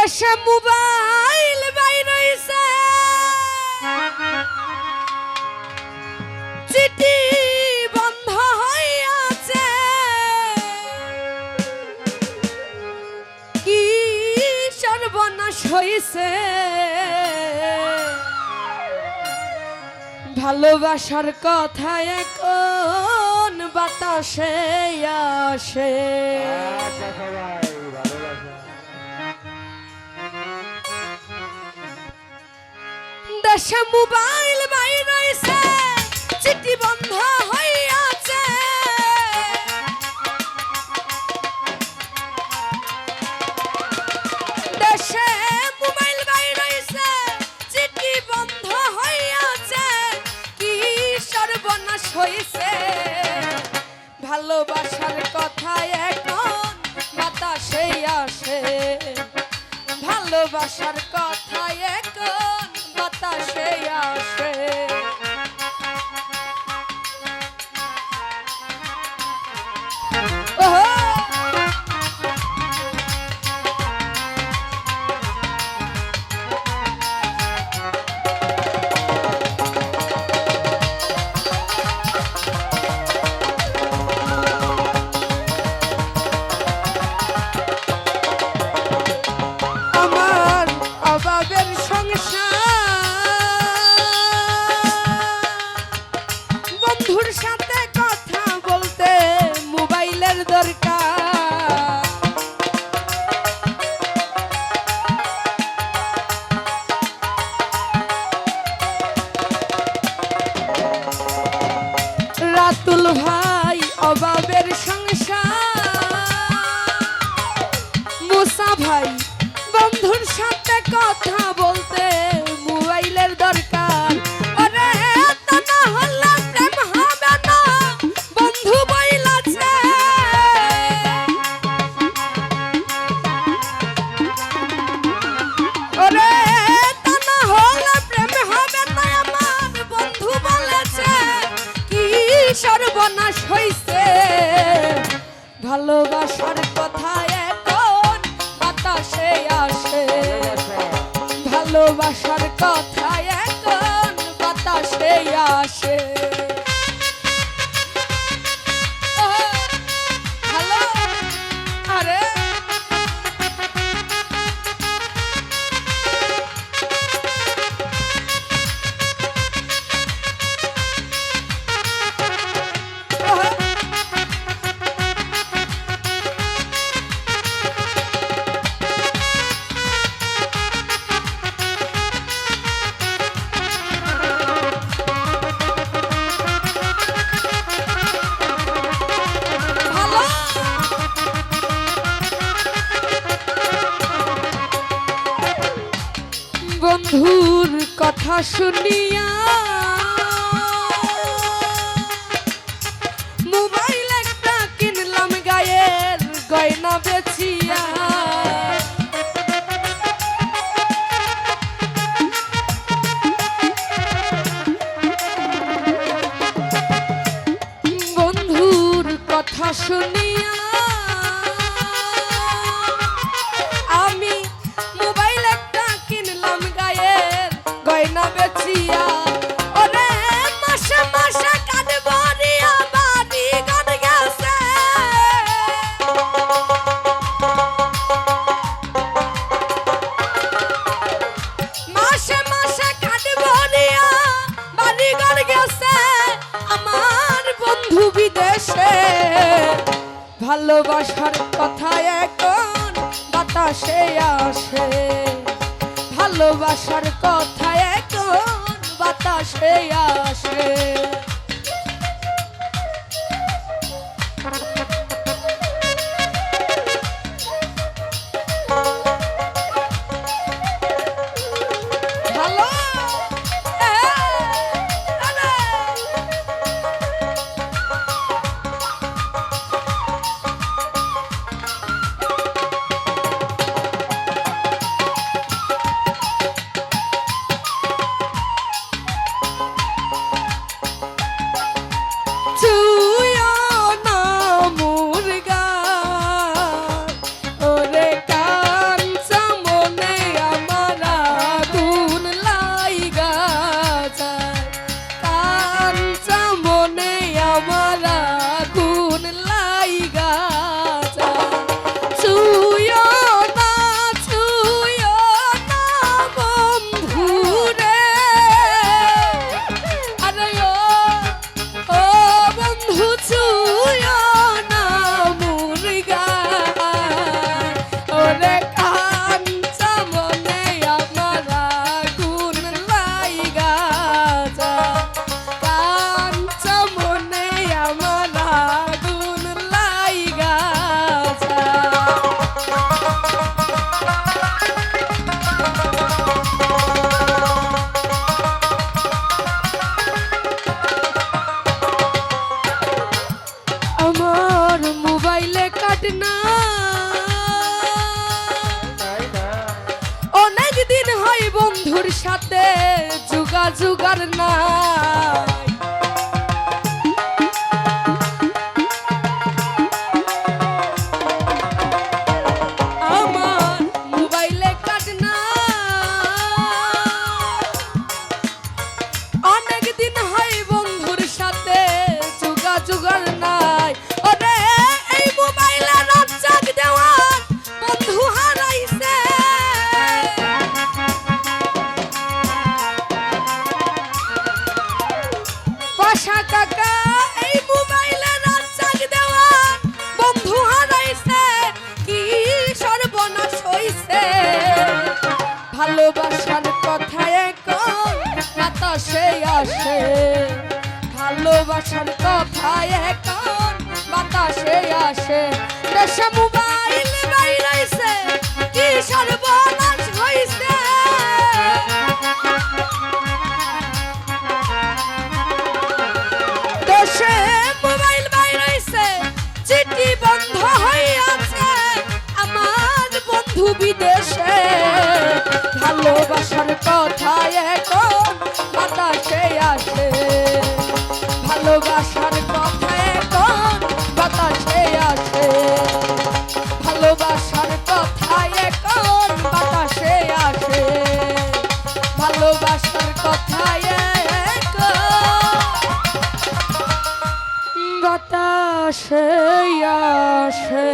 দেশে মোবাইল বাইরেছে চিঠি বন্ধ হইয়াছে কি সর্বনাশ হইছে ভালোবাসার কথা এখন বাতাসে আসে দেশে মোবাইল বাইরেছে চিঠি বন্ধ হইয়াছে দেশে মোবাইল বাইরেছে চিঠি বন্ধ হইয়াছে কি সর্বনাশ হইছে ভালোবাসার কথা এখন বাতাসে আসে ভালোবাসার কথা এখন বাতাসে আসে আমার অভাবের সংসার বন্ধুর সাথে কথা বলতে মোবাইলের দরকার রাতুল ভাই অভাবের সংসার মুসা ভাই বন্ধুর সাথে কথা বলতে মোবাইলের দরকার ওরে তা না হলে প্রেম হবে না বন্ধু বইলাছে ওরে তা না হলে প্রেম হবে না আমার বন্ধু বলেছে কি সর্বনাশ হইছে ভালোবাসার কথা এখন বাতাসে আসে ভালোবাসার কথা এখন বাতাসে আসে হ্যালো আরে বন্ধুর কথা শুনিয়া মোবাইল একটা কিনলাম গায়ের গয়না বেচিয়া বন্ধুর কথা শুনিয়া আমি মোবাইল একটা কিনলাম গায়ের গয়না বেচিয়া ওরে মাসে মাসে কাটবো রিয়া বাড়ি গান গেছে মাসে মাসে কাটবো রিয়া বাড়ি গান গেছে আমার বন্ধু বিদেশে ভালোবাসার কথা এখন বাতাসে আসে ভালোবাসার কথা এখন বাতাসে আসে ভালো সাথে যোগাযোগার নাই। আমার মোবাইলে কাজ না, অনেক দিন হয় বন্ধুর সাথে যোগাযোগার নাই। ওরে এই মোবাইলে রাজ্জাক দেওয়ান বন্ধু হারাইছে। পাশা কাকা এই মোবাইলে রাজ্জাক দেওয়ান বন্ধু হারাইছে। কি সর্বনাশ হইছে, ভালোবাসার কথা এখন বাতাসে আসে। ভালোবাসার কথা এখন বাতাসে আসে। দেশে মোবাইল বাইরাইছে, কি সর্বনাশ হইছে। দেশে মোবাইল বাইরাইছে, চিঠি বন্ধ হইয়াছে। আমার বন্ধু বিদেশে, ভালোবাসার কথা এখন বাতাসে আসে। ভালোবাসার কথা এখন বাতাসে আসে। ভালোবাসার কথা এখন বাতাসে আসে। ভালোবাসার কথা এখন বাতাসে আসে।